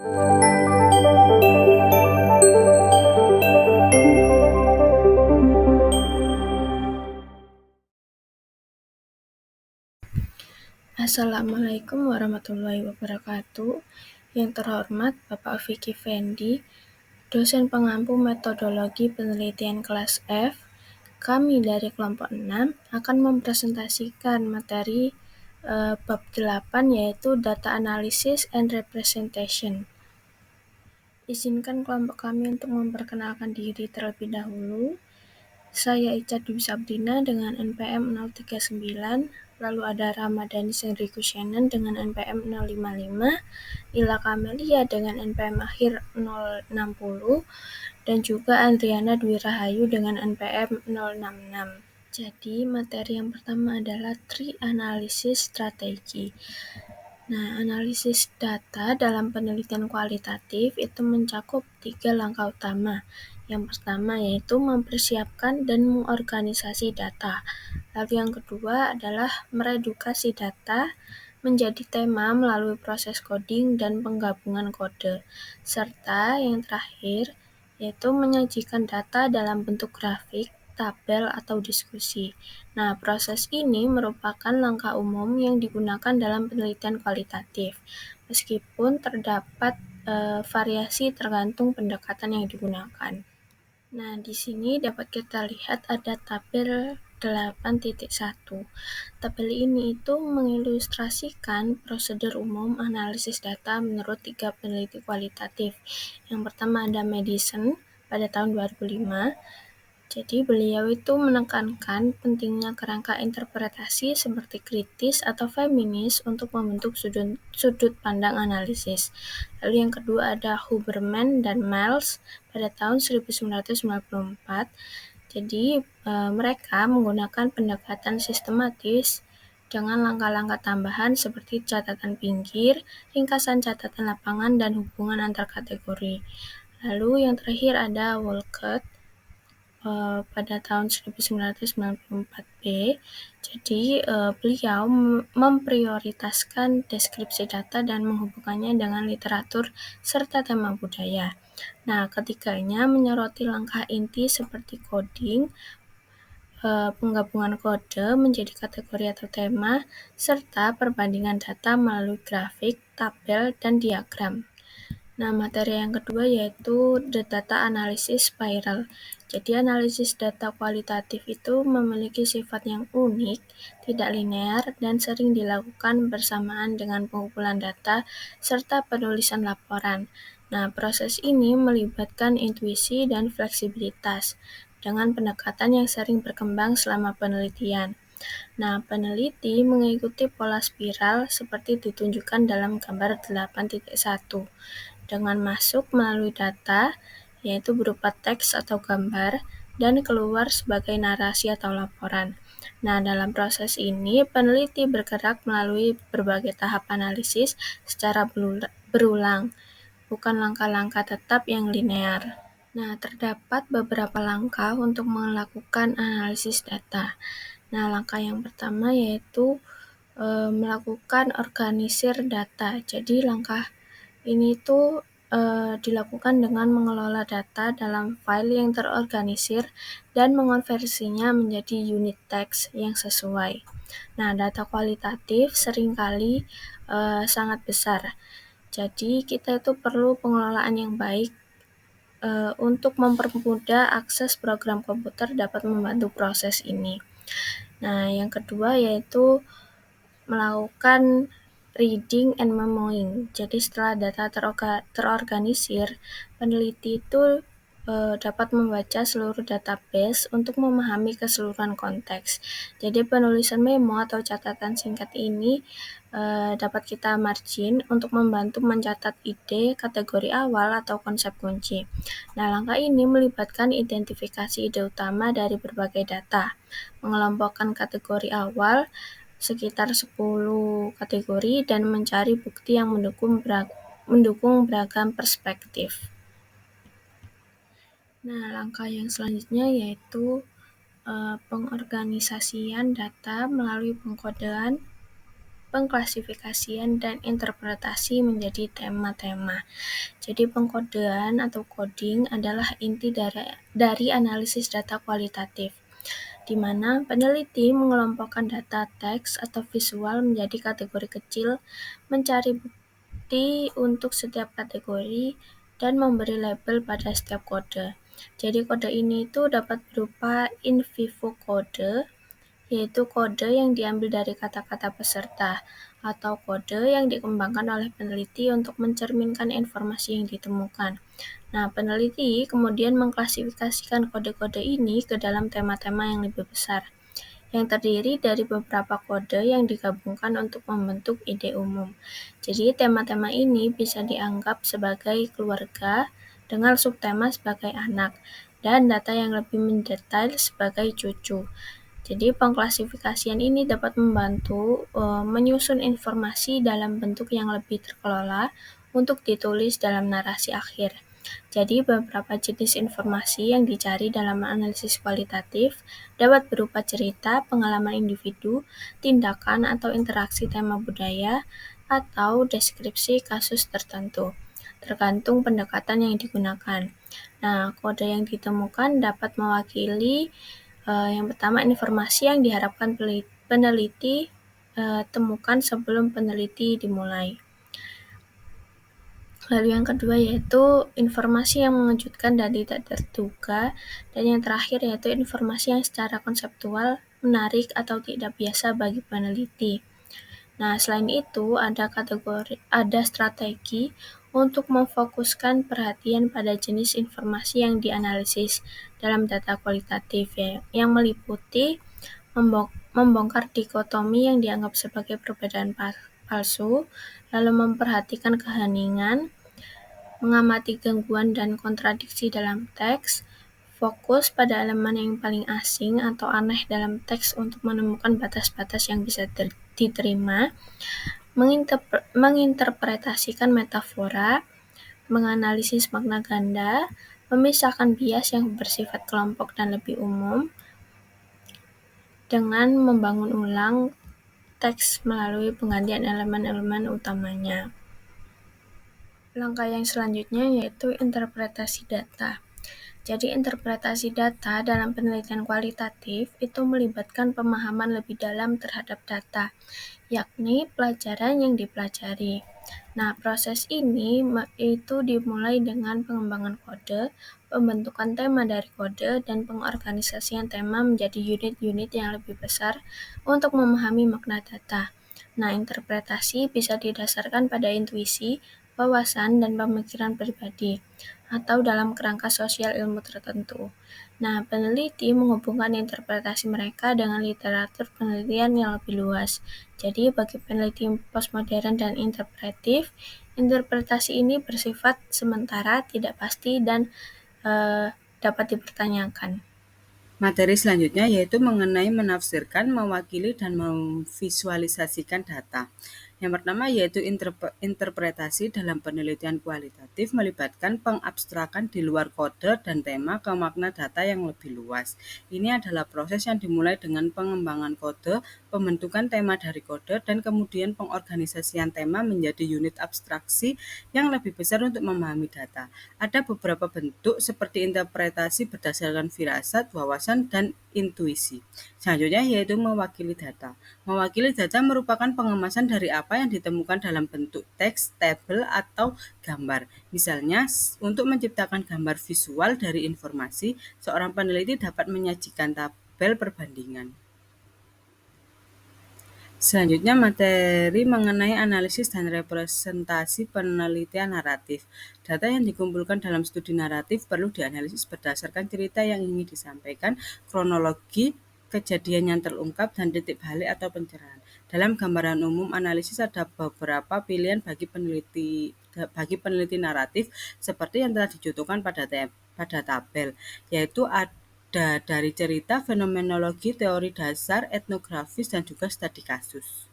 Assalamualaikum warahmatullahi wabarakatuh. Yang terhormat Bapak Vicky Fendi, dosen pengampu metodologi penelitian kelas F. Kami dari kelompok 6 akan mempresentasikan materi bab 8, yaitu Data Analysis and Representation. Izinkan kelompok kami untuk memperkenalkan diri terlebih dahulu. Saya Ica Dwi Sabrina dengan NPM 039, lalu ada Ramadhani Sendriku Shannon dengan NPM 055, Ila Kamelia dengan NPM akhir 060, dan juga Andriana Dwi Rahayu dengan NPM 066. Jadi materi yang pertama adalah Tree Analysis Strategy. Nah, analisis data dalam penelitian kualitatif itu mencakup 3 langkah utama. Yang pertama yaitu mempersiapkan dan mengorganisasi data. Lalu yang kedua adalah meredukasi data menjadi tema melalui proses coding dan penggabungan kode. Serta yang terakhir yaitu menyajikan data dalam bentuk grafik, tabel, atau diskusi. Nah, proses ini merupakan langkah umum yang digunakan dalam penelitian kualitatif, meskipun terdapat variasi tergantung pendekatan yang digunakan. Nah, di sini dapat kita lihat ada tabel 8.1. Tabel ini itu mengilustrasikan prosedur umum analisis data menurut 3 peneliti kualitatif. Yang pertama ada Madison pada tahun 2005. Jadi beliau itu menekankan pentingnya kerangka interpretasi seperti kritis atau feminis untuk membentuk sudut pandang analisis. Lalu yang kedua ada Huberman dan Miles pada tahun 1994. Jadi mereka menggunakan pendekatan sistematis dengan langkah-langkah tambahan seperti catatan pinggir, ringkasan catatan lapangan, dan hubungan antar kategori. Lalu yang terakhir ada Wolcott pada tahun 1994B. Jadi beliau memprioritaskan deskripsi data dan menghubungkannya dengan literatur serta tema budaya. Nah, ketiganya menyoroti langkah inti seperti coding, penggabungan kode menjadi kategori atau tema, serta perbandingan data melalui grafik, tabel, dan diagram. Nah, materi yang kedua yaitu The Data Analysis Spiral. Jadi, analisis data kualitatif itu memiliki sifat yang unik, tidak linear, dan sering dilakukan bersamaan dengan pengumpulan data serta penulisan laporan. Nah, proses ini melibatkan intuisi dan fleksibilitas dengan pendekatan yang sering berkembang selama penelitian. Nah, peneliti mengikuti pola spiral seperti ditunjukkan dalam gambar 8.1. Dengan masuk melalui data, yaitu berupa teks atau gambar, dan keluar sebagai narasi atau laporan. Nah, dalam proses ini, peneliti bergerak melalui berbagai tahap analisis secara berulang, bukan langkah-langkah tetap yang linear. Nah, terdapat beberapa langkah untuk melakukan analisis data. Nah, langkah yang pertama yaitu melakukan organisir data. Jadi, langkah ini tuh dilakukan dengan mengelola data dalam file yang terorganisir dan mengonversinya menjadi unit teks yang sesuai. Nah, data kualitatif seringkali sangat besar. Jadi, kita itu perlu pengelolaan yang baik untuk mempermudah akses program komputer dapat membantu proses ini. Nah, yang kedua yaitu melakukan reading and memoing. Jadi setelah data terorganisir, peneliti itu dapat membaca seluruh database untuk memahami keseluruhan konteks. Jadi penulisan memo atau catatan singkat ini dapat kita margin untuk membantu mencatat ide, kategori awal, atau konsep kunci. Nah, langkah ini melibatkan identifikasi ide utama dari berbagai data, mengelompokkan kategori awal, sekitar 10 kategori, dan mencari bukti yang mendukung beragam perspektif. Nah, langkah yang selanjutnya yaitu pengorganisasian data melalui pengkodean. pengklasifikasian dan interpretasi menjadi tema-tema. Jadi pengkodean atau coding adalah inti dari analisis data kualitatif, di mana peneliti mengelompokkan data teks atau visual menjadi kategori kecil, mencari bukti untuk setiap kategori, dan memberi label pada setiap kode. Jadi kode ini itu dapat berupa in vivo kode, yaitu kode yang diambil dari kata-kata peserta, atau kode yang dikembangkan oleh peneliti untuk mencerminkan informasi yang ditemukan. Nah, peneliti kemudian mengklasifikasikan kode-kode ini ke dalam tema-tema yang lebih besar, yang terdiri dari beberapa kode yang digabungkan untuk membentuk ide umum. Jadi, tema-tema ini bisa dianggap sebagai keluarga dengan subtema sebagai anak, dan data yang lebih mendetail sebagai cucu. Jadi pengklasifikasian ini dapat membantu menyusun informasi dalam bentuk yang lebih terkelola untuk ditulis dalam narasi akhir. Jadi beberapa jenis informasi yang dicari dalam analisis kualitatif dapat berupa cerita, pengalaman individu, tindakan atau interaksi tema budaya, atau deskripsi kasus tertentu, tergantung pendekatan yang digunakan. Nah, kode yang ditemukan dapat mewakili yang pertama, informasi yang diharapkan peneliti temukan sebelum peneliti dimulai. Lalu yang kedua yaitu informasi yang mengejutkan dan tidak terduga, dan yang terakhir yaitu informasi yang secara konseptual menarik atau tidak biasa bagi peneliti. Nah, selain itu ada strategi untuk memfokuskan perhatian pada jenis informasi yang dianalisis dalam data kualitatif ya, yang meliputi membongkar dikotomi yang dianggap sebagai perbedaan palsu, lalu memperhatikan keheningan, mengamati gangguan dan kontradiksi dalam teks, fokus pada elemen yang paling asing atau aneh dalam teks untuk menemukan batas-batas yang bisa diterima, menginterpretasikan metafora, menganalisis makna ganda, memisahkan bias yang bersifat kelompok dan lebih umum, dengan membangun ulang teks melalui penggantian elemen-elemen utamanya. Langkah yang selanjutnya yaitu interpretasi data. Jadi interpretasi data dalam penelitian kualitatif itu melibatkan pemahaman lebih dalam terhadap data, yakni pelajaran yang dipelajari. Nah, proses ini itu dimulai dengan pengembangan kode, pembentukan tema dari kode, dan pengorganisasian tema menjadi unit-unit yang lebih besar untuk memahami makna data. Nah, interpretasi bisa didasarkan pada intuisi, wawasan, dan pemikiran pribadi, atau dalam kerangka sosial ilmu tertentu. Nah, peneliti menghubungkan interpretasi mereka dengan literatur penelitian yang lebih luas. Jadi, bagi peneliti postmodern dan interpretif, interpretasi ini bersifat sementara, tidak pasti, dan dapat dipertanyakan. Materi selanjutnya yaitu mengenai menafsirkan, mewakili, dan memvisualisasikan data. Yang pertama yaitu interpretasi dalam penelitian kualitatif melibatkan pengabstrakan di luar kode dan tema ke makna data yang lebih luas. Ini adalah proses yang dimulai dengan pengembangan kode, pembentukan tema dari kode, dan kemudian pengorganisasian tema menjadi unit abstraksi yang lebih besar untuk memahami data. Ada beberapa bentuk seperti interpretasi berdasarkan firasat, wawasan, dan intuisi. Selanjutnya yaitu mewakili data. Mewakili data merupakan pengemasan dari apa yang ditemukan dalam bentuk teks, tabel, atau gambar. Misalnya, untuk menciptakan gambar visual dari informasi, seorang peneliti dapat menyajikan tabel perbandingan. Selanjutnya materi mengenai analisis dan representasi penelitian naratif. Data yang dikumpulkan dalam studi naratif perlu dianalisis berdasarkan cerita yang ingin disampaikan, kronologi, kejadian yang terungkap, dan titik balik atau pencerahan. Dalam gambaran umum, analisis ada beberapa pilihan bagi peneliti naratif seperti yang telah dicontohkan pada tabel, yaitu ada dari cerita, fenomenologi, teori dasar, etnografis, dan juga studi kasus.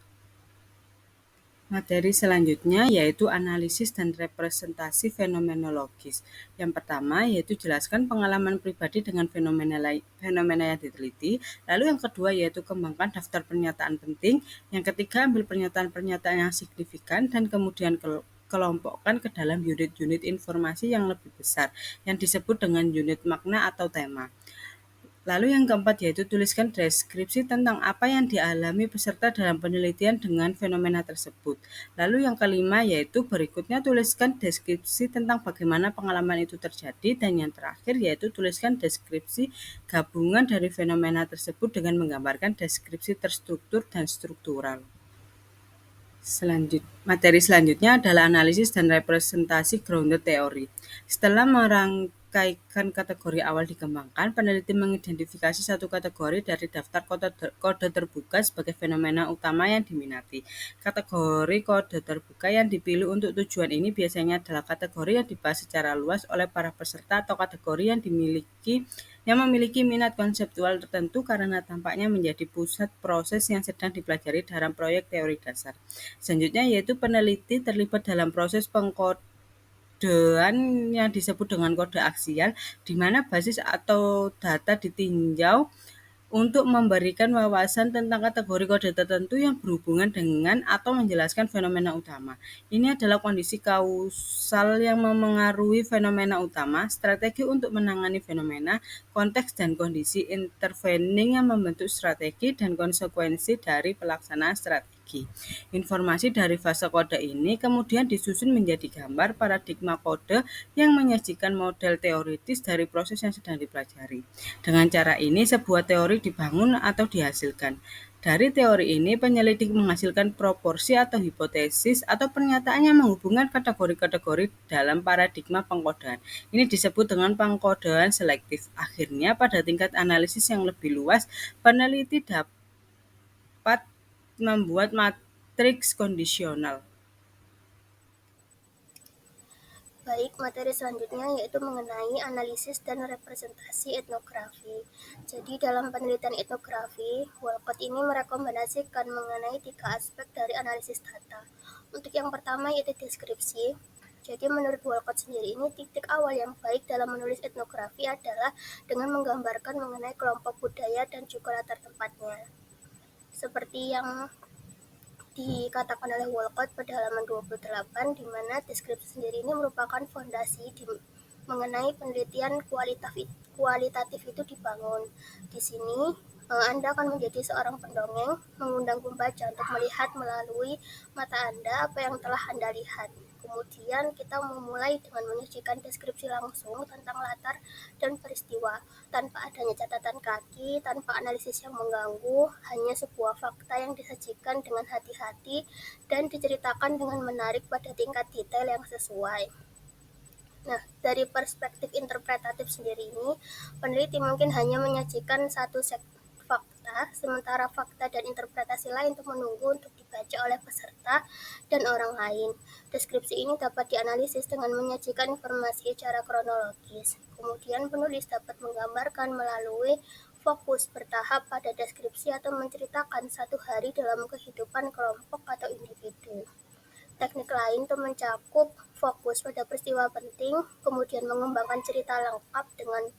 Materi selanjutnya yaitu analisis dan representasi fenomenologis. Yang pertama yaitu jelaskan pengalaman pribadi dengan fenomena yang diteliti. Lalu yang kedua yaitu kembangkan daftar pernyataan penting. Yang ketiga ambil pernyataan-pernyataan yang signifikan dan kemudian kelompokkan ke dalam unit-unit informasi yang lebih besar yang disebut dengan unit makna atau tema. Lalu yang keempat yaitu tuliskan deskripsi tentang apa yang dialami peserta dalam penelitian dengan fenomena tersebut. Lalu yang kelima yaitu berikutnya tuliskan deskripsi tentang bagaimana pengalaman itu terjadi, dan yang terakhir yaitu tuliskan deskripsi gabungan dari fenomena tersebut dengan menggambarkan deskripsi terstruktur dan struktural. Materi selanjutnya adalah analisis dan representasi grounded theory. Setelah merangkaikan kategori awal dikembangkan, peneliti mengidentifikasi satu kategori dari daftar kode terbuka sebagai fenomena utama yang diminati. Kategori kode terbuka yang dipilih untuk tujuan ini biasanya adalah kategori yang dibahas secara luas oleh para peserta atau kategori yang memiliki minat konseptual tertentu karena tampaknya menjadi pusat proses yang sedang dipelajari dalam proyek teori dasar. Selanjutnya yaitu peneliti terlibat dalam proses pengkodean yang disebut dengan kode aksial, di mana basis atau data ditinjau untuk memberikan wawasan tentang kategori kode tertentu yang berhubungan dengan atau menjelaskan fenomena utama. Ini adalah kondisi kausal yang memengaruhi fenomena utama, strategi untuk menangani fenomena, konteks dan kondisi intervening yang membentuk strategi, dan konsekuensi dari pelaksanaan strategi. Informasi dari fase kode ini kemudian disusun menjadi gambar paradigma kode yang menyajikan model teoritis dari proses yang sedang dipelajari. Dengan cara ini, sebuah teori dibangun atau dihasilkan. Dari teori ini, penyelidik menghasilkan proporsi atau hipotesis atau pernyataan yang menghubungkan kategori-kategori dalam paradigma pengkodean. Ini disebut dengan pengkodean selektif. Akhirnya, pada tingkat analisis yang lebih luas, peneliti dapat membuat matriks kondisional. Baik, materi selanjutnya yaitu mengenai analisis dan representasi etnografi. Jadi dalam penelitian etnografi, Walcott ini merekomendasikan mengenai 3 aspek dari analisis data. Untuk yang pertama yaitu deskripsi. Jadi menurut Walcott sendiri ini titik awal yang baik dalam menulis etnografi adalah dengan menggambarkan mengenai kelompok budaya dan juga latar tempatnya. Seperti yang dikatakan oleh Walcott pada halaman 28, di mana deskripsi sendiri ini merupakan fondasi mengenai penelitian kualitatif itu dibangun. Di sini Anda akan menjadi seorang pendongeng, mengundang pembaca untuk melihat melalui mata Anda apa yang telah Anda lihat. Kemudian kita memulai dengan menyajikan deskripsi langsung tentang latar dan peristiwa, tanpa adanya catatan kaki, tanpa analisis yang mengganggu, hanya sebuah fakta yang disajikan dengan hati-hati dan diceritakan dengan menarik pada tingkat detail yang sesuai. Nah, dari perspektif interpretatif sendiri ini, peneliti mungkin hanya menyajikan satu set fakta, sementara fakta dan interpretasi lain untuk menunggu untuk dibaca oleh peserta dan orang lain. Deskripsi ini dapat dianalisis dengan menyajikan informasi secara kronologis. Kemudian penulis dapat menggambarkan melalui fokus bertahap pada deskripsi atau menceritakan satu hari dalam kehidupan kelompok atau individu. Teknik lain itu mencakup fokus pada peristiwa penting, kemudian mengembangkan cerita lengkap dengan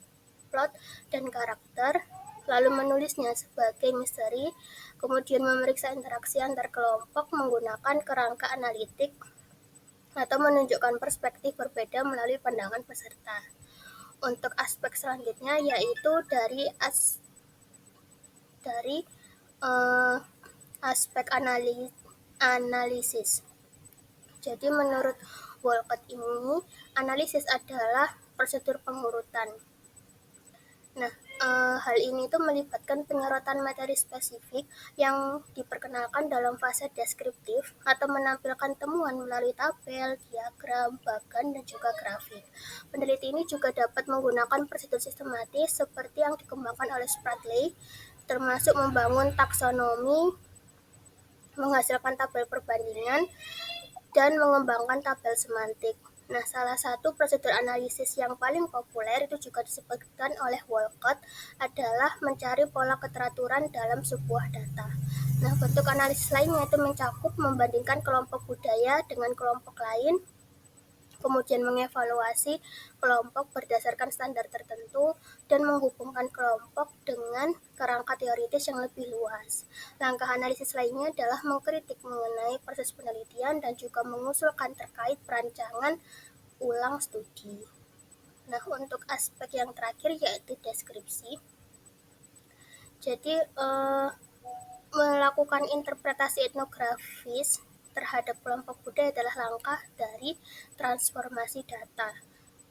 plot dan karakter, lalu menulisnya sebagai misteri, kemudian memeriksa interaksi antar kelompok menggunakan kerangka analitik, atau menunjukkan perspektif berbeda melalui pandangan peserta. Untuk aspek selanjutnya yaitu dari aspek analisis. Jadi menurut Walcott ini, analisis adalah prosedur pengurutan. Nah, hal ini itu melibatkan penyorotan materi spesifik yang diperkenalkan dalam fase deskriptif atau menampilkan temuan melalui tabel, diagram, bagan, dan juga grafik. Peneliti ini juga dapat menggunakan prosedur sistematis seperti yang dikembangkan oleh Spradley, termasuk membangun taksonomi, menghasilkan tabel perbandingan, dan mengembangkan tabel semantik. Nah, salah satu prosedur analisis yang paling populer itu juga disebutkan oleh Walcott adalah mencari pola keteraturan dalam sebuah data. Nah, bentuk analisis lainnya itu mencakup membandingkan kelompok budaya dengan kelompok lain, kemudian mengevaluasi kelompok berdasarkan standar tertentu, dan menghubungkan kelompok dengan kerangka teoritis yang lebih luas. Langkah analisis lainnya adalah mengkritik mengenai proses penelitian dan juga mengusulkan terkait perancangan ulang studi. Nah, untuk aspek yang terakhir yaitu deskripsi. Jadi, melakukan interpretasi etnografis terhadap kelompok budaya adalah langkah dari transformasi data.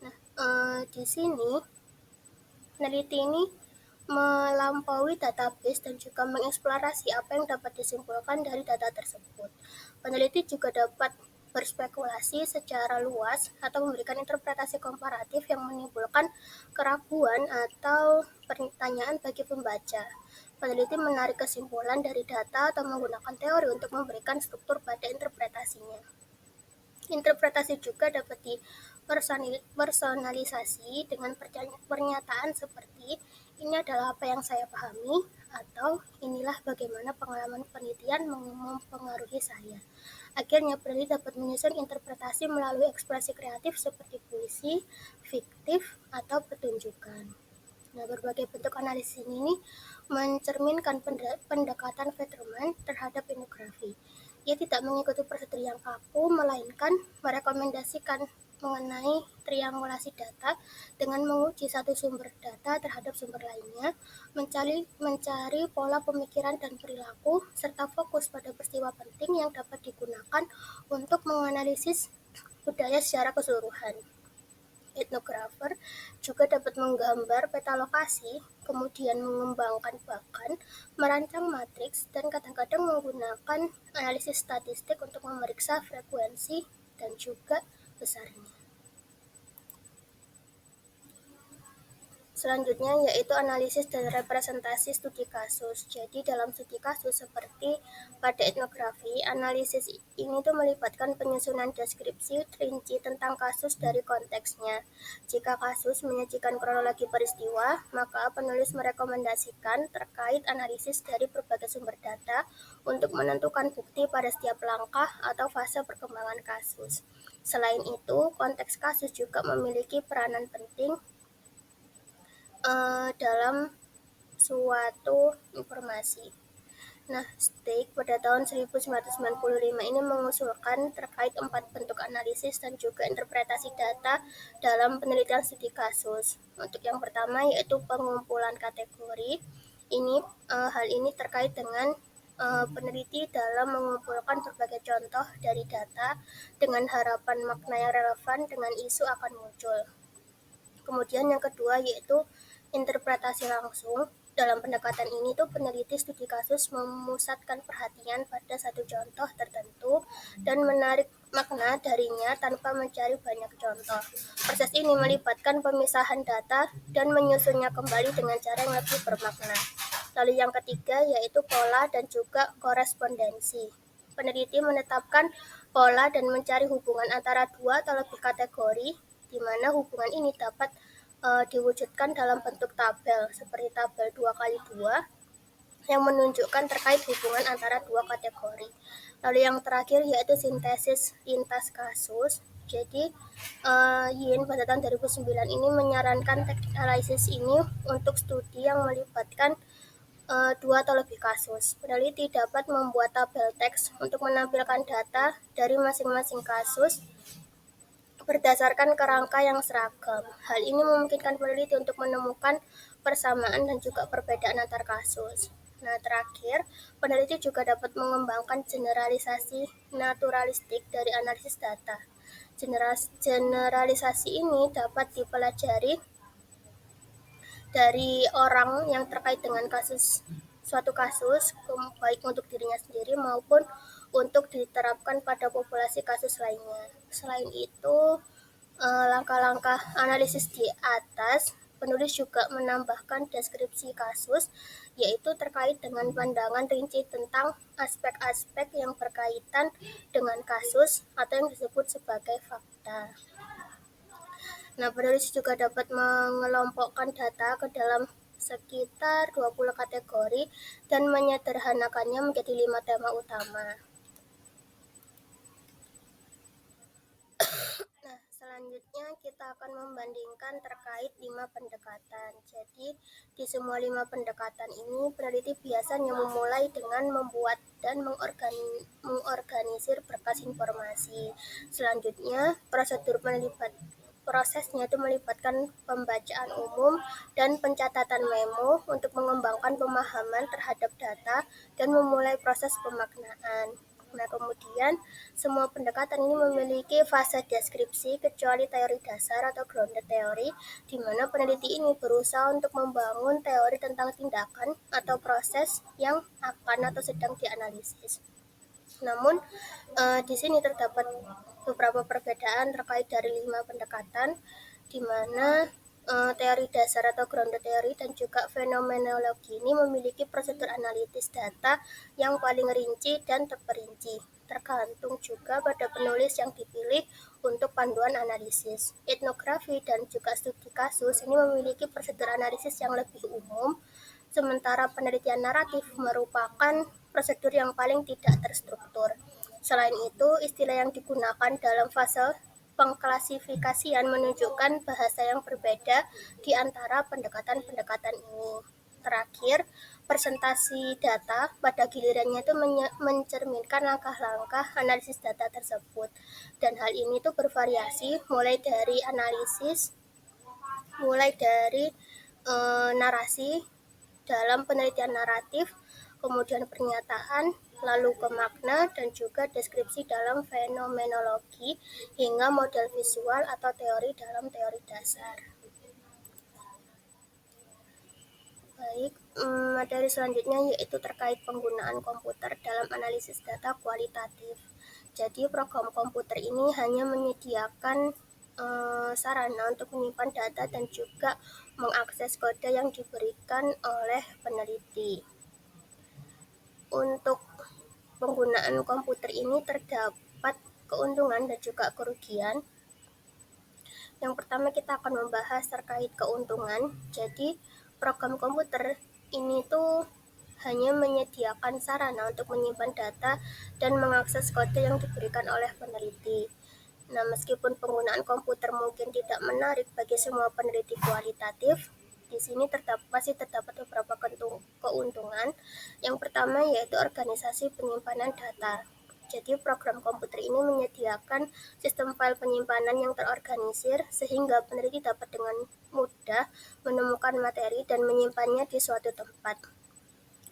Nah, di sini peneliti ini melampaui database dan juga mengeksplorasi apa yang dapat disimpulkan dari data tersebut. Peneliti juga dapat berspekulasi secara luas atau memberikan interpretasi komparatif yang menimbulkan keraguan atau pertanyaan bagi pembaca. Peneliti menarik kesimpulan dari data atau menggunakan teori untuk memberikan struktur pada interpretasinya. Interpretasi juga dapat dipersonalisasi dengan pernyataan seperti ini adalah apa yang saya pahami atau inilah bagaimana pengalaman penelitian mempengaruhi saya. Akhirnya peneliti dapat menyusun interpretasi melalui ekspresi kreatif seperti puisi, fiktif, atau pertunjukan. Nah, berbagai bentuk analisis ini mencerminkan pendekatan Fetterman terhadap etnografi. Ia tidak mengikuti prosedur yang kaku, melainkan merekomendasikan mengenai triangulasi data dengan menguji satu sumber data terhadap sumber lainnya, mencari pola pemikiran dan perilaku, serta fokus pada peristiwa penting yang dapat digunakan untuk menganalisis budaya secara keseluruhan. Etnografer juga dapat menggambar peta lokasi, kemudian mengembangkan bahkan merancang matriks, dan kadang-kadang menggunakan analisis statistik untuk memeriksa frekuensi dan juga besarnya. Selanjutnya yaitu analisis dan representasi studi kasus. Jadi dalam studi kasus seperti pada etnografi, analisis ini tuh melibatkan penyusunan deskripsi rinci tentang kasus dari konteksnya. Jika kasus menyajikan kronologi peristiwa, maka penulis merekomendasikan terkait analisis dari berbagai sumber data untuk menentukan bukti pada setiap langkah atau fase perkembangan kasus. Selain itu, konteks kasus juga memiliki peranan penting dalam suatu informasi. Nah, Steig pada tahun 1995 ini mengusulkan terkait 4 bentuk analisis dan juga interpretasi data dalam penelitian studi kasus. Untuk yang pertama yaitu pengumpulan kategori. Hal ini terkait dengan peneliti dalam mengumpulkan berbagai contoh dari data dengan harapan makna yang relevan dengan isu akan muncul. Kemudian yang kedua yaitu interpretasi langsung. Dalam pendekatan ini tuh peneliti studi kasus memusatkan perhatian pada satu contoh tertentu dan menarik makna darinya tanpa mencari banyak contoh. Proses ini melibatkan pemisahan data dan menyusunnya kembali dengan cara yang lebih bermakna. Lalu yang ketiga yaitu pola dan juga korespondensi. Peneliti menetapkan pola dan mencari hubungan antara dua atau lebih kategori, di mana hubungan ini dapat diwujudkan dalam bentuk tabel seperti tabel 2x2 yang menunjukkan terkait hubungan antara dua kategori. Lalu yang terakhir yaitu sintesis lintas kasus. Jadi Yin pada tahun 2009 ini menyarankan teknik analisis ini untuk studi yang melibatkan dua atau lebih kasus. Peneliti dapat membuat tabel teks untuk menampilkan data dari masing-masing kasus berdasarkan kerangka yang seragam. Hal ini memungkinkan peneliti untuk menemukan persamaan dan juga perbedaan antar kasus. Nah, terakhir, peneliti juga dapat mengembangkan generalisasi naturalistik dari analisis data. Generalisasi ini dapat dipelajari dari orang yang terkait dengan suatu kasus, baik untuk dirinya sendiri maupun untuk diterapkan pada populasi kasus lainnya. Selain itu, langkah-langkah analisis di atas, penulis juga menambahkan deskripsi kasus, yaitu terkait dengan pandangan rinci tentang aspek-aspek yang berkaitan dengan kasus atau yang disebut sebagai fakta. Nah, penulis juga dapat mengelompokkan data ke dalam sekitar 20 kategori dan menyederhanakannya menjadi 5 tema utama. Nah, selanjutnya kita akan membandingkan terkait 5 pendekatan. Jadi, di semua 5 pendekatan ini, peneliti biasanya memulai dengan membuat dan mengorganisir berkas informasi. Selanjutnya, prosesnya itu melibatkan pembacaan umum dan pencatatan memo untuk mengembangkan pemahaman terhadap data dan memulai proses pemaknaan. Nah, kemudian semua pendekatan ini memiliki fase deskripsi kecuali teori dasar atau grounded theory, di mana peneliti ini berusaha untuk membangun teori tentang tindakan atau proses yang akan atau sedang dianalisis. Namun, di sini terdapat beberapa perbedaan terkait dari 5 pendekatan, di mana teori dasar atau grounded theory dan juga fenomenologi ini memiliki prosedur analitis data yang paling rinci dan terperinci, tergantung juga pada penulis yang dipilih untuk panduan analisis. Etnografi dan juga studi kasus ini memiliki prosedur analisis yang lebih umum, sementara penelitian naratif merupakan prosedur yang paling tidak terstruktur. Selain itu, istilah yang digunakan dalam fase pengklasifikasian menunjukkan bahasa yang berbeda di antara pendekatan-pendekatan ini. Terakhir, presentasi data pada gilirannya itu mencerminkan langkah-langkah analisis data tersebut. Dan hal ini tuh bervariasi mulai dari narasi dalam penelitian naratif, kemudian pernyataan, lalu ke makna, dan juga deskripsi dalam fenomenologi, hingga model visual atau teori dalam teori dasar. Baik, materi selanjutnya yaitu terkait penggunaan komputer dalam analisis data kualitatif. Jadi program komputer ini hanya menyediakan sarana untuk menyimpan data dan juga mengakses kode yang diberikan oleh peneliti. Untuk penggunaan komputer ini terdapat keuntungan dan juga kerugian. Yang pertama, kita akan membahas terkait keuntungan. Jadi, program komputer ini tuh hanya menyediakan sarana untuk menyimpan data dan mengakses kode yang diberikan oleh peneliti. Nah, meskipun penggunaan komputer mungkin tidak menarik bagi semua peneliti kualitatif, di sini masih terdapat beberapa keuntungan. Yang pertama yaitu organisasi penyimpanan data. Jadi program komputer ini menyediakan sistem file penyimpanan yang terorganisir sehingga peneliti dapat dengan mudah menemukan materi dan menyimpannya di suatu tempat.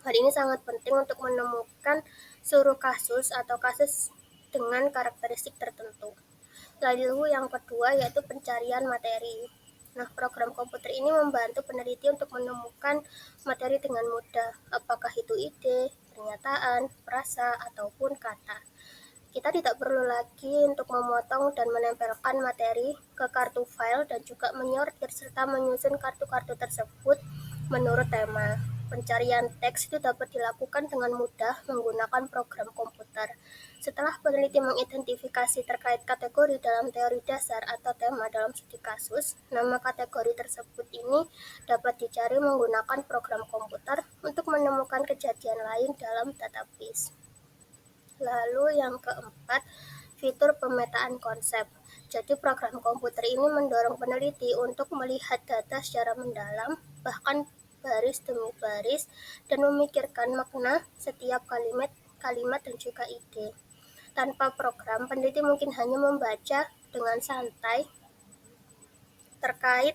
Hal ini sangat penting untuk menemukan seluruh kasus atau kasus dengan karakteristik tertentu. Lalu yang kedua yaitu pencarian materi. Nah, program komputer ini membantu peneliti untuk menemukan materi dengan mudah, apakah itu ide, pernyataan, frasa, ataupun kata. Kita tidak perlu lagi untuk memotong dan menempelkan materi ke kartu file dan juga menyortir serta menyusun kartu-kartu tersebut menurut tema. Pencarian teks itu dapat dilakukan dengan mudah menggunakan program komputer. Setelah peneliti mengidentifikasi terkait kategori dalam teori dasar atau tema dalam studi kasus, nama kategori tersebut ini dapat dicari menggunakan program komputer untuk menemukan kejadian lain dalam database. Lalu yang keempat, fitur pemetaan konsep. Jadi program komputer ini mendorong peneliti untuk melihat data secara mendalam, bahkan baris demi baris, dan memikirkan makna setiap kalimat dan juga ide. Tanpa program, peneliti mungkin hanya membaca dengan santai terkait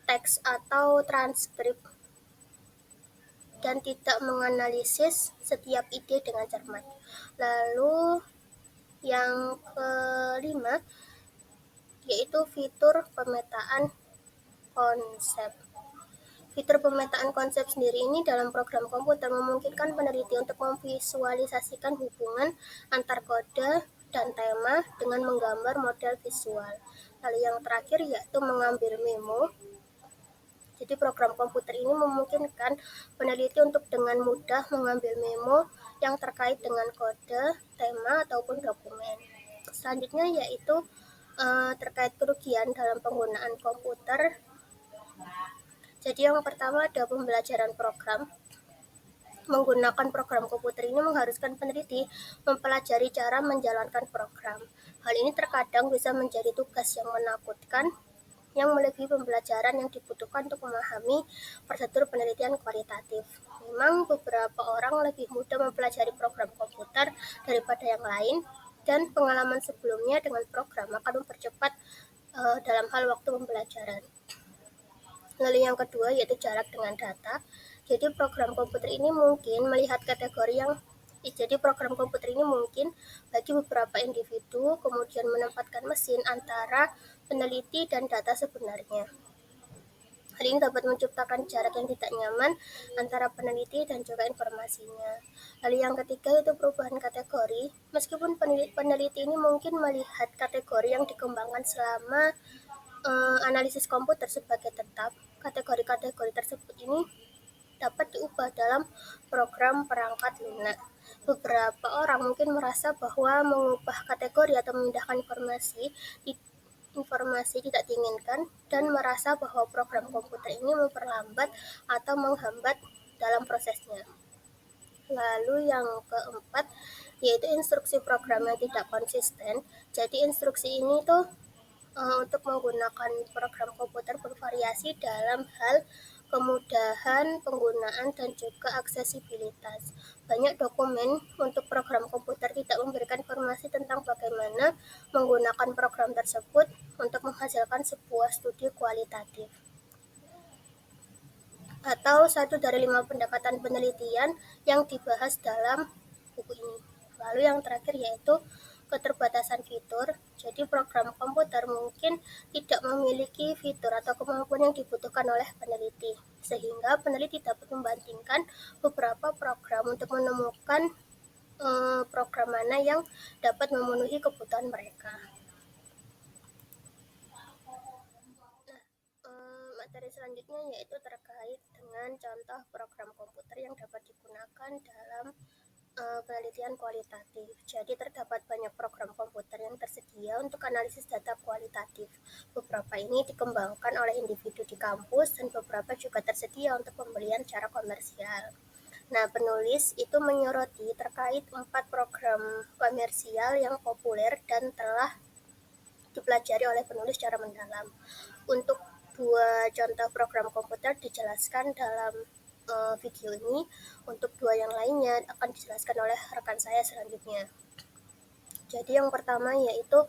teks atau transkrip dan tidak menganalisis setiap ide dengan cermat. Lalu yang kelima yaitu fitur pemetaan konsep. Fitur pemetaan konsep sendiri ini dalam program komputer memungkinkan peneliti untuk memvisualisasikan hubungan antar kode dan tema dengan menggambar model visual. Lalu yang terakhir yaitu mengambil memo. Jadi program komputer ini memungkinkan peneliti untuk dengan mudah mengambil memo yang terkait dengan kode, tema, ataupun dokumen. Selanjutnya yaitu terkait kerugian dalam penggunaan komputer. Jadi yang pertama ada pembelajaran program. Menggunakan program komputer ini mengharuskan peneliti mempelajari cara menjalankan program. Hal ini terkadang bisa menjadi tugas yang menakutkan yang melebihi pembelajaran yang dibutuhkan untuk memahami prosedur penelitian kualitatif. Memang beberapa orang lebih mudah mempelajari program komputer daripada yang lain, dan pengalaman sebelumnya dengan program akan mempercepat dalam hal waktu pembelajaran. Lalu yang kedua yaitu jarak dengan data. Jadi program komputer ini mungkin melihat kategori yang jadi program komputer ini mungkin bagi beberapa individu kemudian menempatkan mesin antara peneliti dan data sebenarnya. Hal ini dapat menciptakan jarak yang tidak nyaman antara peneliti dan juga informasinya. Lalu yang ketiga itu perubahan kategori. Meskipun peneliti ini mungkin melihat kategori yang dikembangkan selama analisis komputer sebagai tetap, kategori-kategori tersebut ini dapat diubah dalam program perangkat lunak. Beberapa orang mungkin merasa bahwa mengubah kategori atau memindahkan informasi tidak diinginkan dan merasa bahwa program komputer ini memperlambat atau menghambat dalam prosesnya. Lalu yang keempat yaitu instruksi program yang tidak konsisten. Jadi instruksi ini tuh untuk menggunakan program komputer bervariasi dalam hal kemudahan penggunaan dan juga aksesibilitas. Banyak dokumen untuk program komputer tidak memberikan informasi tentang bagaimana menggunakan program tersebut untuk menghasilkan sebuah studi kualitatif. Atau 1 dari 5 pendekatan penelitian yang dibahas dalam buku ini. Lalu yang terakhir yaitu keterbatasan fitur. Jadi program komputer mungkin tidak memiliki fitur atau kemampuan yang dibutuhkan oleh peneliti, sehingga peneliti dapat membandingkan beberapa program untuk menemukan program mana yang dapat memenuhi kebutuhan mereka. Materi selanjutnya yaitu terkait dengan contoh program komputer yang dapat digunakan dalam penelitian kualitatif. Jadi terdapat banyak program komputer yang tersedia untuk analisis data kualitatif. Beberapa ini dikembangkan oleh individu di kampus dan beberapa juga tersedia untuk pembelian secara komersial. Nah, penulis itu menyoroti terkait 4 program komersial yang populer dan telah dipelajari oleh penulis secara mendalam. Untuk 2 contoh program komputer dijelaskan dalam video ini. Untuk 2 yang lainnya akan dijelaskan oleh rekan saya selanjutnya. Jadi yang pertama yaitu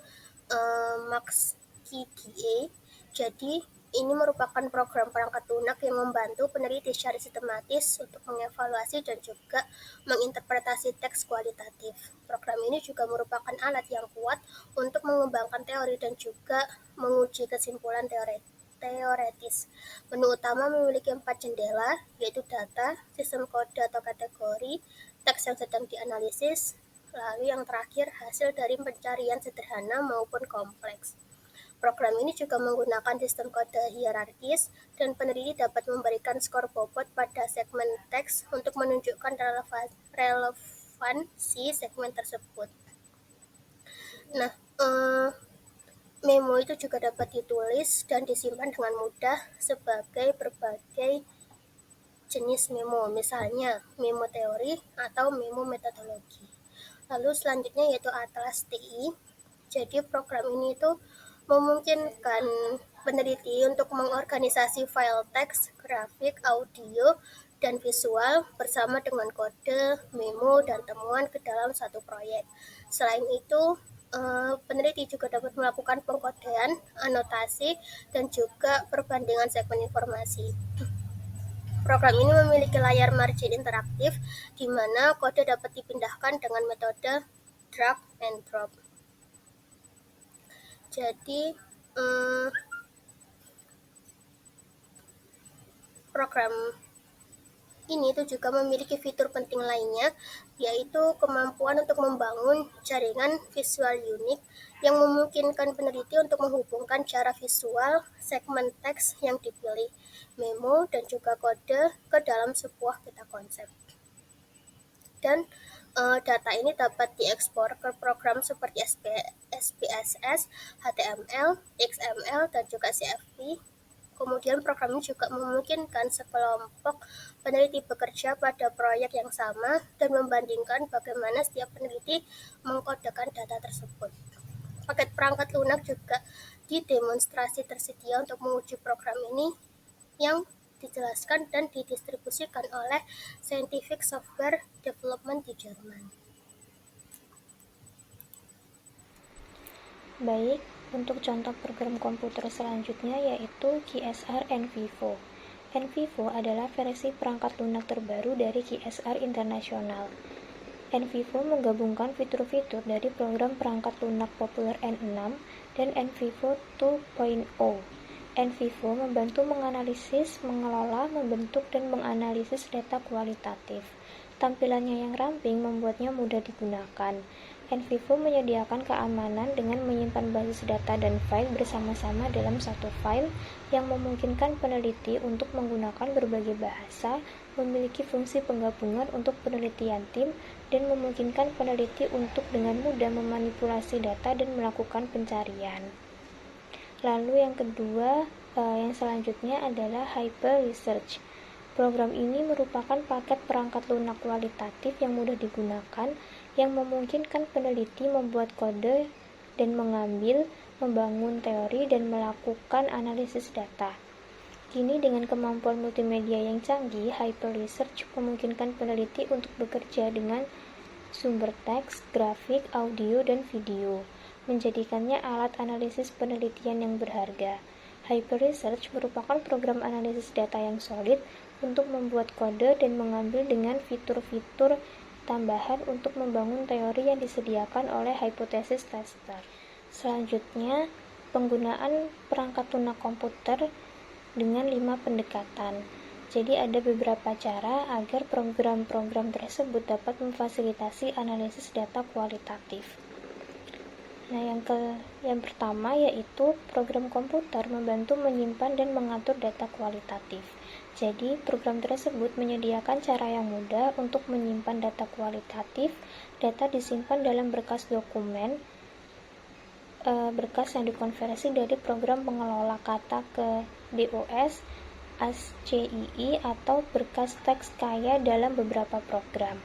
MaxQDA. Jadi ini merupakan program perangkat lunak yang membantu peneliti secara sistematis untuk mengevaluasi dan juga menginterpretasi teks kualitatif. Program ini juga merupakan alat yang kuat untuk mengembangkan teori dan juga menguji kesimpulan teoretis. Menu utama memiliki 4 jendela, yaitu data, sistem kode atau kategori, teks yang sedang dianalisis, lalu yang terakhir hasil dari pencarian sederhana maupun kompleks. Program ini juga menggunakan sistem kode hierarkis dan peneliti dapat memberikan skor bobot pada segmen teks untuk menunjukkan relevansi segmen tersebut. Nah, memo itu juga dapat ditulis dan disimpan dengan mudah sebagai berbagai jenis memo, misalnya memo teori atau memo metodologi. Lalu selanjutnya yaitu Atlas TI. Jadi program ini itu memungkinkan peneliti untuk mengorganisasi file teks, grafik, audio, dan visual bersama dengan kode, memo, dan temuan ke dalam satu proyek. Selain itu, peneliti juga dapat melakukan pengkodean, anotasi, dan juga perbandingan segmen informasi. Program ini memiliki layar margin interaktif di mana kode dapat dipindahkan dengan metode drag and drop. Jadi program ini itu juga memiliki fitur penting lainnya, yaitu kemampuan untuk membangun jaringan visual unik yang memungkinkan peneliti untuk menghubungkan secara visual segmen teks yang dipilih, memo, dan juga kode ke dalam sebuah peta konsep. Dan data ini dapat diekspor ke program seperti SPSS, HTML, XML, dan juga CSV Kemudian program ini juga memungkinkan sekelompok peneliti bekerja pada proyek yang sama dan membandingkan bagaimana setiap peneliti mengkodekan data tersebut. Paket perangkat lunak juga didemonstrasi tersedia untuk menguji program ini yang dijelaskan dan didistribusikan oleh Scientific Software Development di Jerman. Baik, untuk contoh program komputer selanjutnya yaitu QSR NVivo. NVivo adalah versi perangkat lunak terbaru dari QSR Internasional. NVivo menggabungkan fitur-fitur dari program perangkat lunak populer N6 dan NVivo 2.0. NVivo membantu menganalisis, mengelola, membentuk, dan menganalisis data kualitatif. Tampilannya yang ramping membuatnya mudah digunakan. NVivo menyediakan keamanan dengan menyimpan basis data dan file bersama-sama dalam satu file yang memungkinkan peneliti untuk menggunakan berbagai bahasa, memiliki fungsi penggabungan untuk penelitian tim, dan memungkinkan peneliti untuk dengan mudah memanipulasi data dan melakukan pencarian. Lalu yang kedua, yang selanjutnya adalah Hyper Research. Program ini merupakan paket perangkat lunak kualitatif yang mudah digunakan, yang memungkinkan peneliti membuat kode dan mengambil, membangun teori, dan melakukan analisis data. Kini dengan kemampuan multimedia yang canggih, Hyper Research memungkinkan peneliti untuk bekerja dengan sumber teks, grafik, audio, dan video, menjadikannya alat analisis penelitian yang berharga. Hyper Research merupakan program analisis data yang solid untuk membuat kode dan mengambil dengan fitur-fitur tambahan untuk membangun teori yang disediakan oleh hypothesis tester. Selanjutnya, penggunaan perangkat lunak komputer dengan 5 pendekatan. Jadi ada beberapa cara agar program-program tersebut dapat memfasilitasi analisis data kualitatif. Nah, yang pertama yaitu program komputer membantu menyimpan dan mengatur data kualitatif. Jadi, program tersebut menyediakan cara yang mudah untuk menyimpan data kualitatif. Data disimpan dalam berkas dokumen, berkas yang dikonversi dari program pengelola kata ke DOS, ASCII, atau berkas teks kaya dalam beberapa program.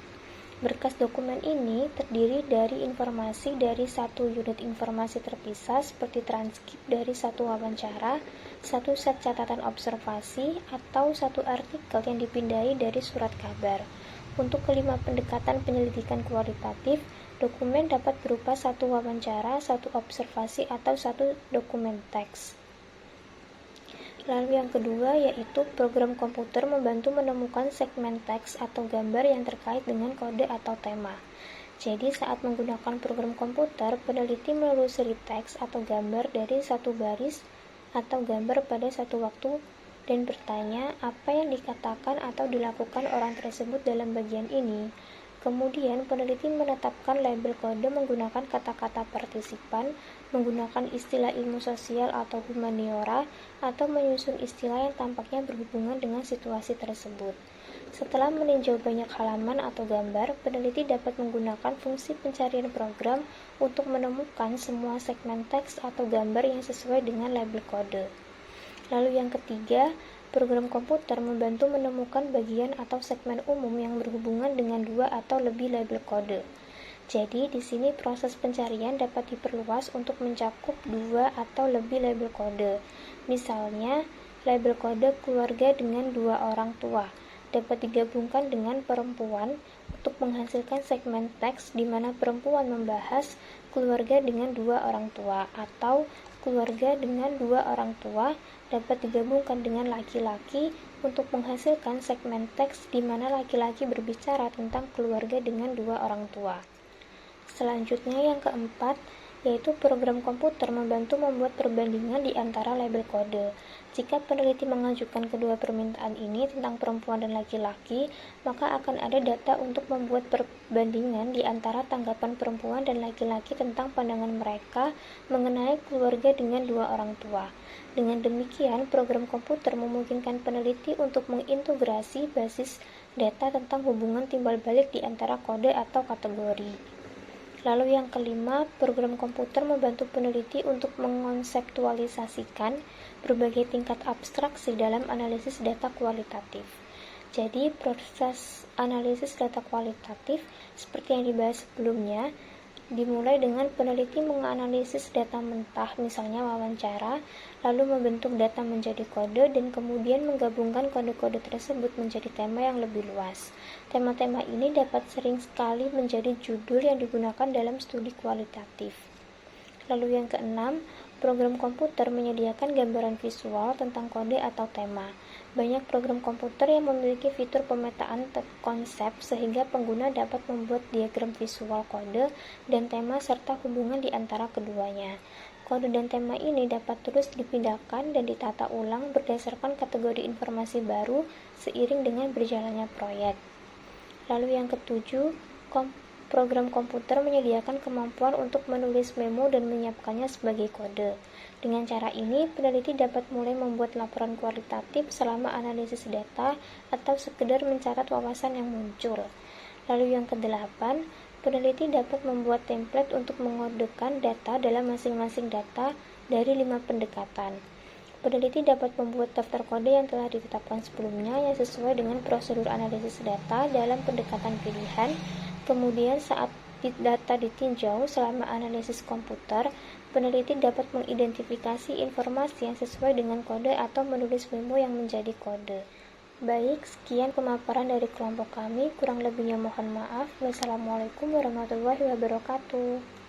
Berkas dokumen ini terdiri dari informasi dari satu unit informasi terpisah seperti transkrip dari satu wawancara, satu set catatan observasi, atau satu artikel yang dipindahi dari surat kabar. Untuk kelima pendekatan penyelidikan kualitatif, dokumen dapat berupa satu wawancara, satu observasi, atau satu dokumen teks. Lalu yang kedua yaitu program komputer membantu menemukan segmen teks atau gambar yang terkait dengan kode atau tema. Jadi saat menggunakan program komputer, peneliti menelusuri teks atau gambar dari satu baris atau gambar pada satu waktu dan bertanya apa yang dikatakan atau dilakukan orang tersebut dalam bagian ini. Kemudian peneliti menetapkan label kode menggunakan kata-kata partisipan, menggunakan istilah ilmu sosial atau humaniora, atau menyusun istilah yang tampaknya berhubungan dengan situasi tersebut. Setelah meninjau banyak halaman atau gambar, peneliti dapat menggunakan fungsi pencarian program untuk menemukan semua segmen teks atau gambar yang sesuai dengan label kode. Lalu yang ketiga, program komputer membantu menemukan bagian atau segmen umum yang berhubungan dengan dua atau lebih label kode. Jadi, di sini proses pencarian dapat diperluas untuk mencakup dua atau lebih label kode. Misalnya, label kode keluarga dengan dua orang tua dapat digabungkan dengan perempuan untuk menghasilkan segmen teks di mana perempuan membahas keluarga dengan dua orang tua, atau keluarga dengan dua orang tua dapat digabungkan dengan laki-laki untuk menghasilkan segmen teks di mana laki-laki berbicara tentang keluarga dengan dua orang tua. Selanjutnya yang keempat, yaitu program komputer membantu membuat perbandingan di antara label kode. Jika peneliti mengajukan kedua permintaan ini tentang perempuan dan laki-laki, maka akan ada data untuk membuat perbandingan di antara tanggapan perempuan dan laki-laki tentang pandangan mereka mengenai keluarga dengan dua orang tua. Dengan demikian, program komputer memungkinkan peneliti untuk mengintegrasi basis data tentang hubungan timbal balik di antara kode atau kategori. Lalu yang kelima, program komputer membantu peneliti untuk mengonseptualisasikan berbagai tingkat abstraksi dalam analisis data kualitatif. Jadi, proses analisis data kualitatif seperti yang dibahas sebelumnya dimulai dengan peneliti menganalisis data mentah, misalnya wawancara, lalu membentuk data menjadi kode, dan kemudian menggabungkan kode-kode tersebut menjadi tema yang lebih luas. Tema-tema ini dapat sering sekali menjadi judul yang digunakan dalam studi kualitatif. Lalu yang keenam, program komputer menyediakan gambaran visual tentang kode atau tema. Banyak program komputer yang memiliki fitur pemetaan konsep sehingga pengguna dapat membuat diagram visual kode dan tema serta hubungan di antara keduanya. Kode dan tema ini dapat terus dipindahkan dan ditata ulang berdasarkan kategori informasi baru seiring dengan berjalannya proyek. Lalu yang ketujuh, program komputer menyediakan kemampuan untuk menulis memo dan menyiapkannya sebagai kode. Dengan cara ini, peneliti dapat mulai membuat laporan kualitatif selama analisis data atau sekedar mencatat wawasan yang muncul. Lalu yang kedelapan, peneliti dapat membuat template untuk mengodekan data dalam masing-masing data dari 5 pendekatan. Peneliti dapat membuat daftar kode yang telah ditetapkan sebelumnya yang sesuai dengan prosedur analisis data dalam pendekatan pilihan. Kemudian saat data ditinjau selama analisis komputer, peneliti dapat mengidentifikasi informasi yang sesuai dengan kode atau menulis memo yang menjadi kode. Baik, sekian pemaparan dari kelompok kami. Kurang lebihnya mohon maaf. Wassalamualaikum warahmatullahi wabarakatuh.